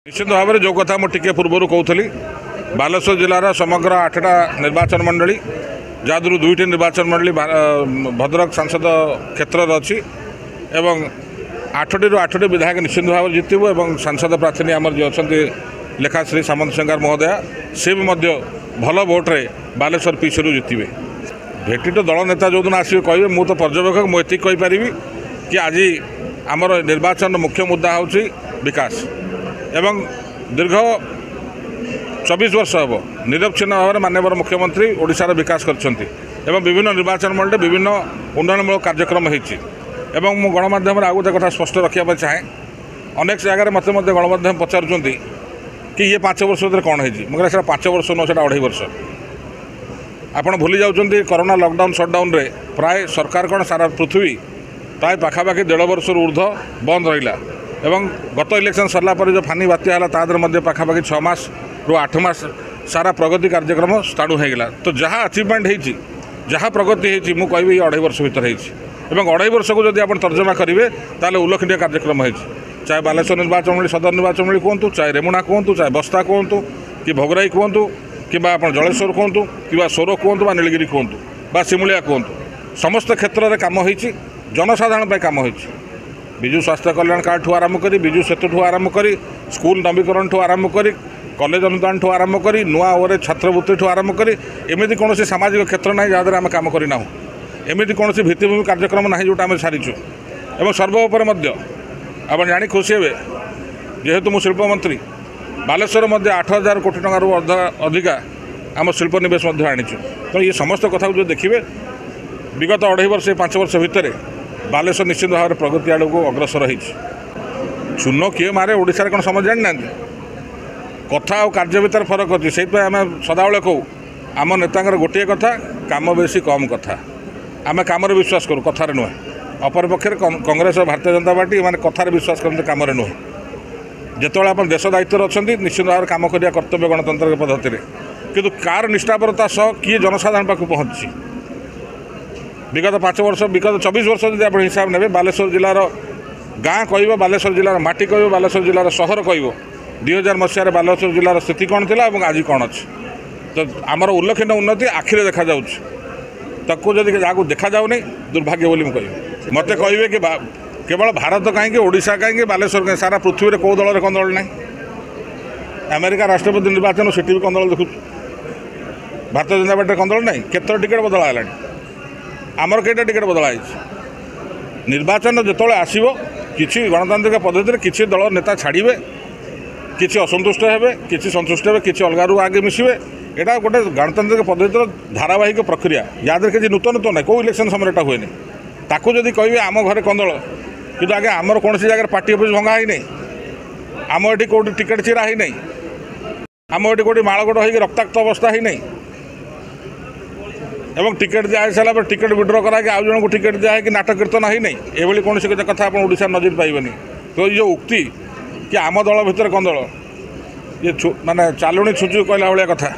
निश्चित भाव में जो कथा मुझे पूर्व कहूली बालेश्वर जिलार समग्र 8टा निर्वाचन मंडली जहाँ दुईटी निर्वाचन मंडली भद्रक सांसद क्षेत्र अच्छी एवं 8टी विधायक निश्चित भाव जितबू और सांसद प्रार्थी आमर जो अच्छा लेखाश्री सामंत सिंगार महोदया सी भी भल भोट्रे बालेश्वर पीसी जितबे भेटी तो दल नेता जो दिन आसवे कहे मु तो पर्यवेक्षक मुझे कहीपरि कि आज आमर निर्वाचन मुख्य मुद्दा हूँ विकास एवं दीर्घ 24 वर्ष हम निरवच्छिन्न भाव में माननीय मुख्यमंत्री ओडिशार विकास करछंती एवं विभिन्न निर्वाचन मंडल विभिन्न उन्नयनमूलक कार्यक्रम होती एवं मु गणमाध्यम आउ गोटे कथा स्पष्ट रखा चाहे अनेक जगह मत गणमाध्यम पचारुंट कि ये 5 वर्ष भर कौन है मुझे 5 वर्ष नुह से 2.5 वर्ष आपड़ भूली जाऊँच कोरोना लॉकडाउन शटडाउन रे प्राय सरकार कौन सारा पृथ्वी प्राय पाखापाखि 1.5 वर्ष ऊर्ध्व बंद रहा एवं गत इलेक्शन सरला पर जो फानी बात्या है तादर पाखापाखि 6 मास रु 8 मास सारा प्रगति कार्यक्रम स्टार्ट होगा तो जहाँ अचिवमेंट होती जहाँ प्रगति होती मुझे कहबी 2.5 वर्ष भर होती 2.5 वर्ष को जब आप तर्जमा करेंगे ताले उल्लेखनीय कार्यक्रम होती चाहे बालेश्वर निर्वाचन मंडली सदर निर्वाचन मंडली कहतु चाहे रेमुणा कहतु चाहे बस्ता कहतु कि भोगराई कहतु कि जलेश्वर कहतु कि सोर कहतु नीलगिरी कहतु बा सिमुलिया कहतु समस्त क्षेत्र में कम हो जनसाधारण कम हो विजु स्वास्थ्य कल्याण कार्ड ठू आरंभ कर विजु सेतु ठू आरंभ कर स्कूल नवीकरण ठू आरंभ कर कॉलेज अनुदान ठू आरंभ कर नुआ ओरे छात्रवृत्ति ठू आरंभ कर एमती कौन सामाजिक क्षेत्र ना जहाँ आम कम करना एमती कौन भित्तिभूमि कार्यक्रम ना जोटा आम सारीचु और सर्वोपर आप जाणी खुशी हे जेहेतु मु शिल्प मंत्री बालेश्वर 8,000 कोटी टकर अधिका आम शिल्प निवेश आनीचु तो ये समस्त कथा जो देखिए विगत 2.5 वर्ष 5 वर्ष भितर बालेश्वर निश्चित भाव में प्रगति आड़ को अग्रसर हो चून किए मारे ओडिशा कौन समझ जाना कथा और कार्य भर फरक अच्छी से आम सदाबले कहूँ आम नेता गोटे कथा काम बेसी कम कथा आम कम विश्वास करूँ कथार नुहे अपरपक्षे कांग्रेस और भारतीय जनता पार्टी मैंने कथार विश्वास करते कम नुहे जिते आप देश दायित्व अच्छा निश्चित भाव में कम करने कर्तव्य गणतंत्र पद्धति किंतु कार निष्ठापरता सह किए जनसाधारण पाक पहुँची विगत 5 वर्ष विगत 24 वर्ष जब आप हिसाब ने बालेश्वर जिलार गाँ कह बालेश्वर जिलार माटी कह बालेश्वर जिलार सहर कह 2000 मसीह बालेश्वर जिलार स्थिति कौन थी और आज कौन अच्छी तो आमर उल्लेखनीय उन्नति आखिरे देखा ताकू जब जहाँ देखा जाऊनी दुर्भाग्य बोली मुझे कह मत कहे कि केवल भारत कहीं ओडिशा कहीं बालेश्वर कहीं सारा पृथ्वी में कौ दल कौन दल ना अमेरिका राष्ट्रपति निर्वाचन सीटी भी कौन दल देखु भारतीय जनता पार्टी कौन दल ना केत टिकेट बदला है आमर कईटा टिकेट बदला निर्वाचन जो आसो कि गणतांत्रिक पद्धति किसी दल नेता छाड़े किसी असंतुष्ट हे किसी संतुष्ट हे कि अलग आगे मिसवे यहाँ गोटे गणतांत्रिक पद्धतिर धारावाहिक प्रक्रिया याद किसी नूतन ना कौ इलेक्शन समय हुए ताकू जदि कहे आम घरे कंदल कि आगे आमर कौन जगह पार्टी अफिस् भंगा ही नहीं आम ये कौट टिकेट चिरा ही नहीं आम ये कौटी माड़गोड़ हो रक्ताक्त अवस्था ही नहीं एवं टिकेट दिया सारा टिकेट विड्र करा आउ जन को टिकेट दिया कि नाटक कीर्तन ही नहीं ये कौन कथा आप ओडिशा नजर पाइबनी तो ये उक्ति कि आम दल भितर कंदल ये माने चालुणी छुचु कहला भाया कथा